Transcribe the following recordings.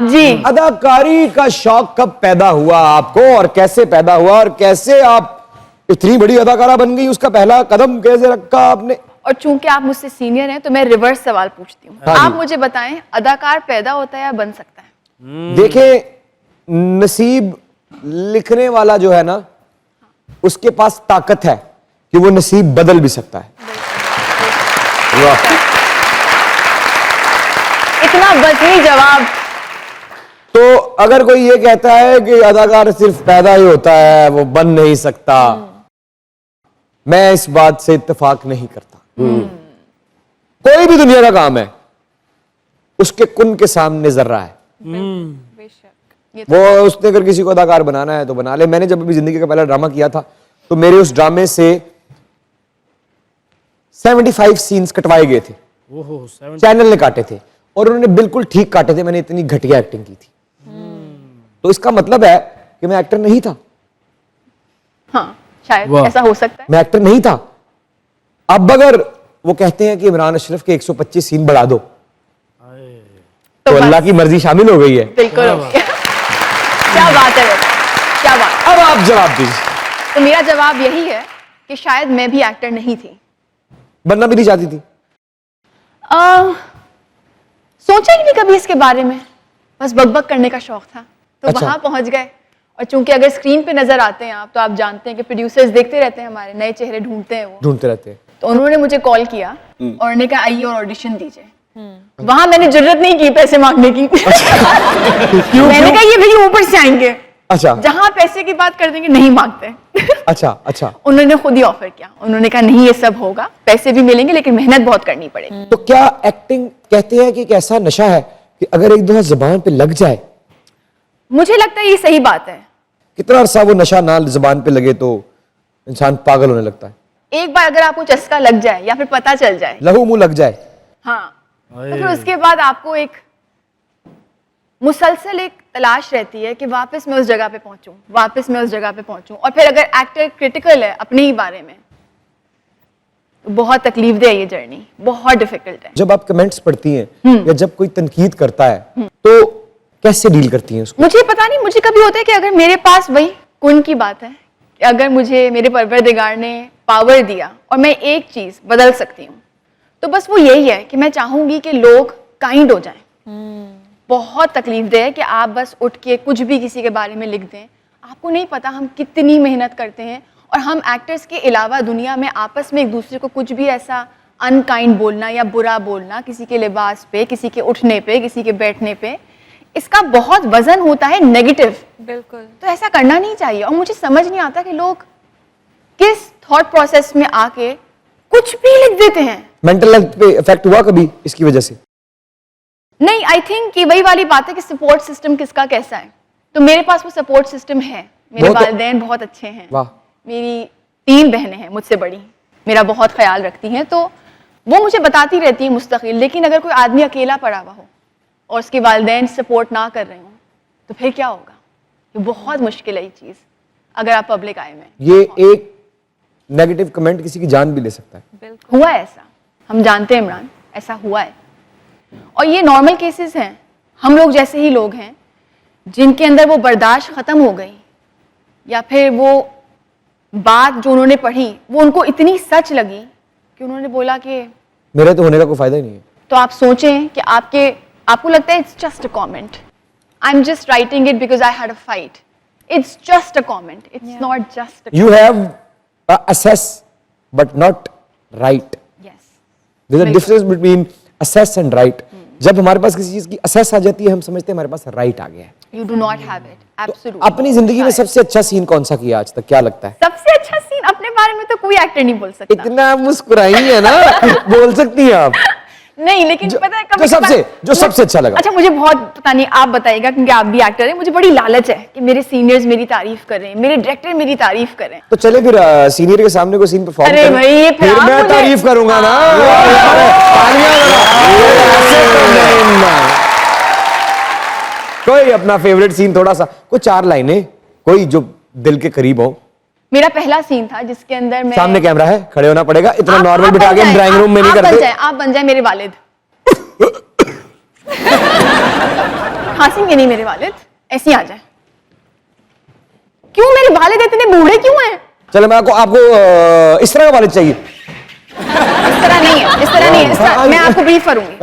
जी। अदाकारी का शौक कब पैदा हुआ आपको और कैसे पैदा हुआ और कैसे आप इतनी बड़ी अदाकारा बन गई? उसका पहला कदम कैसे रखा आपने? और चूंकि आप मुझसे सीनियर हैं तो मैं रिवर्स सवाल पूछती हूँ। हाँ आप जी। मुझे बताएं, अदाकार पैदा होता है या बन सकता है? देखें, नसीब लिखने वाला जो है ना, उसके पास ताकत है कि वो नसीब बदल भी सकता है। वाह। इतना वजनी जवाब। तो अगर कोई ये कहता है कि अदाकार सिर्फ पैदा ही होता है, वो बन नहीं सकता, मैं इस बात से इत्तेफाक नहीं करता। कोई भी दुनिया का काम है, उसके कुन के सामने जर्रा है। बेशक। वो उसने अगर किसी को अदाकार बनाना है तो बना ले। मैंने जब अभी जिंदगी का पहला ड्रामा किया था तो मेरे उस ड्रामे से 75 सीन्स कटवाए गए थे। चैनल ने काटे थे और उन्होंने बिल्कुल ठीक काटे थे। मैंने इतनी घटिया एक्टिंग की थी। तो इसका मतलब है कि मैं एक्टर नहीं था। हाँ, शायद ऐसा हो सकता है। मैं एक्टर नहीं था। अब अगर वो कहते हैं कि इमरान अशरफ के 125 सीन बढ़ा दो तो अल्लाह की मर्जी शामिल हो गई है। बिल्कुल। क्या बात है, क्या बात। अब आप जवाब दीजिए। तो मेरा जवाब यही है कि शायद मैं भी एक्टर नहीं थी। बनना भी नहीं चाहती थी? सोचा ही नहीं कभी इसके बारे में, बस बकबक करने का शौक था तो अच्छा। वहां पहुंच गए। और चूंकि अगर स्क्रीन पे नजर आते हैं आप, तो आप जानते हैं कि प्रोड्यूसर्स देखते रहते हैं, हमारे नए चेहरे ढूंढते हैं, वो ढूंढते रहते हैं। तो उन्होंने मुझे कॉल किया और उन्होंने कहा आइए और ऑडिशन दीजिए। वहां मैंने जरूरत नहीं की पैसे मांगने की। मैंने कहा ये भैया ऊपर से आएंगे, अच्छा जहां पैसे की बात कर देंगे नहीं मांगते। अच्छा अच्छा। उन्होंने खुद ही ऑफर किया। उन्होंने कहा नहीं, ये सब होगा, पैसे भी मिलेंगे लेकिन मेहनत बहुत करनी पड़ेगी। तो क्या एक्टिंग कहते हैं कि एक ऐसा नशा है कि अगर एक दफा जुबान पे लग जाए? मुझे लगता है ये सही बात है। कितना अरसा वो नशा ना जुबान पे लगे तो इंसान पागल होने लगता है। एक बार अगर आपको चस्का लग जाए या फिर पता चल जाए, लहू मुंह लग जाए, हाँ, तो फिर उसके बाद आपको एक मुसलसल एक तलाश रहती है कि वापस मैं उस जगह पे पहुंचूं, वापस मैं उस जगह पे पहुंचूं। और फिर अगर एक्टर क्रिटिकल है अपने ही बारे में तो बहुत तकलीफ दे ये जर्नी, बहुत डिफिकल्ट है। जब आप कमेंट्स पढ़ती हैं या जब कोई तनकीद करता है तो कैसे डील करती हैं उसको? मुझे पता नहीं, मुझे कभी होता है कि अगर मेरे पास, वही कुन की बात है, कि अगर मुझे मेरे परवरदिगार ने पावर दिया और मैं एक चीज बदल सकती हूँ तो बस वो यही है कि मैं चाहूंगी कि लोग काइंड हो जाएं। बहुत तकलीफदेह है कि आप बस उठ के कुछ भी किसी के बारे में लिख दें। आपको नहीं पता हम कितनी मेहनत करते हैं, और हम एक्टर्स के अलावा दुनिया में आपस में एक दूसरे को कुछ भी ऐसा अनकाइंड बोलना या बुरा बोलना, किसी के लिबास पे, किसी के उठने पे, किसी के बैठने पे, इसका बहुत वजन होता है नेगेटिव। बिल्कुल। तो ऐसा करना नहीं चाहिए। और मुझे समझ नहीं आता कि लोग किस थॉट प्रोसेस में आके कुछ भी लिख देते हैं। मेंटल हेल्थ पे इफेक्ट हुआ कभी इसकी वजह से? नहीं, आई थिंक कि वही वाली बात है कि सपोर्ट सिस्टम किसका कैसा है। तो मेरे पास वो सपोर्ट सिस्टम है। मेरे वालिदैन बहुत अच्छे हैं। वाह। मेरी 3 बहनें हैं मुझसे बड़ी, मेरा बहुत ख्याल रखती हैं, तो वो मुझे बताती रहती है मुस्तकिल। लेकिन अगर कोई आदमी अकेला पड़ा हुआ हो और उसके वालिदैन सपोर्ट ना कर रहे हो तो फिर क्या होगा? ये बहुत मुश्किल है ये चीज़, अगर आप पब्लिक आए में। ये एक नेगेटिव कमेंट किसी की जान भी ले सकता है। हुआ है ऐसा, हम जानते हैं इमरान, ऐसा हुआ है। और ये नॉर्मल केसेस हैं। हम लोग जैसे ही लोग हैं जिनके अंदर वो बर्दाश्त ख़त्म हो गई, या फिर वो बात जो उन्होंने पढ़ी वो उनको इतनी सच लगी कि उन्होंने बोला कि मेरे तो होने का कोई फायदा ही नहीं है। तो आप सोचें कि आपको लगता है it's just a comment, I am just writing it because I had a fight. It's just a comment, it's not just. You have assess but not right. Yes, There's a difference between assess and right. जब हमारे पास किसी चीज की assess आ जाती है हम समझते हैं हमारे पास right आ गया है। You do not have it, absolutely. अपनी जिंदगी में सबसे अच्छा सीन कौन सा किया आज तक, क्या लगता है? सबसे अच्छा सीन अपने बारे में तो कोई एक्टर नहीं बोल सकता। इतना मुस्कुराई है ना, बोल सकती हैं आप। नहीं, लेकिन पता है जो सबसे अच्छा लगा। अच्छा, मुझे बहुत पता नहीं, आप बताइएगा क्योंकि आप भी एक्टर हैं। मुझे बड़ी लालच है कि मेरे सीनियर्स मेरी तारीफ करें, मेरे डायरेक्टर मेरी तारीफ करें। तो चले फिर सीनियर के सामने कोई सीन परफॉर्म अरे करें। भाई, ये फिर मैं मुझे- तारीफ करूंगा ना। कोई अपना फेवरेट सीन थोड़ा सा, कोई 4 लाइनें, कोई जो दिल के करीब हो। मेरा पहला सीन था जिसके अंदर मैं, सामने कैमरा है, खड़े होना पड़ेगा, इतना आप नॉर्मल बिठा बन के हम जाएं, ड्राइंग रूम में नहीं आप बन करते। जाएं, आप बन जाए मेरे वालिद। हंसेंगे नहीं मेरे वालिद, ऐसे ही आ जाए। क्यों मेरे वालिद इतने बूढ़े क्यों हैं? चलो मैं आपको इस तरह का वालिद चाहिए। इस तरह नहीं है, इस तरह नहीं है, इस तरह मैं आपको ब्रीफ करूंगी।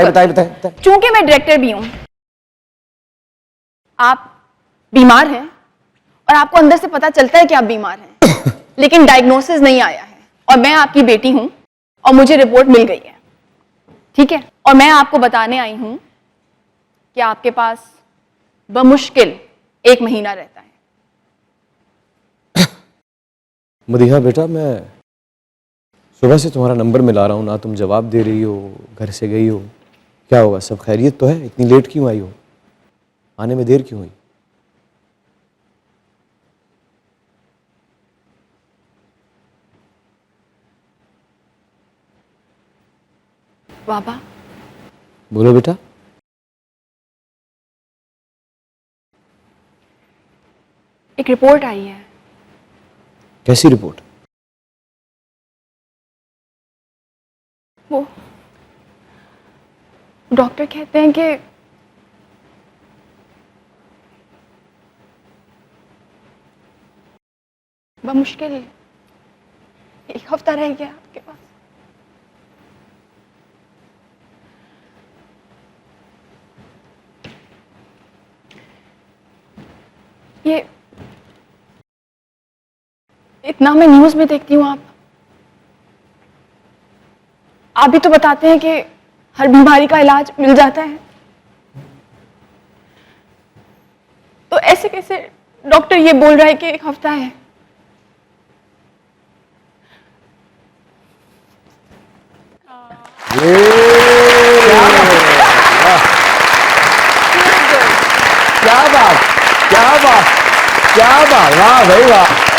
बताइए। चूंकि मैं डायरेक्टर भी हूं, आप बीमार हैं और आपको अंदर से पता चलता है कि आप बीमार हैं, लेकिन डायग्नोसिस नहीं आया है, और मैं आपकी बेटी हूं और मुझे रिपोर्ट मिल गई है, ठीक है? और मैं आपको बताने आई हूं कि आपके पास बमुश्किल 1 महीना रहता है। मदीहा बेटा, मैं सुबह से तुम्हारा नंबर मिला रहा हूं, ना तुम जवाब दे रही हो, घर से गई हो, क्या होगा? सब खैरियत तो है? इतनी लेट क्यों आई हो? आने में देर क्यों हुई? बाबा, बोलो बेटा। एक रिपोर्ट आई है। कैसी रिपोर्ट? वो डॉक्टर कहते हैं कि बमुश्किल 1 हफ्ता रह गया आपके पास। ये इतना मैं न्यूज में देखती हूँ, आप भी तो बताते हैं कि हर बीमारी का इलाज मिल जाता है, तो ऐसे कैसे डॉक्टर ये बोल रहा है कि 1 हफ्ता है? क्या बात, क्या बात, क्या बात, वाह भाई वाह।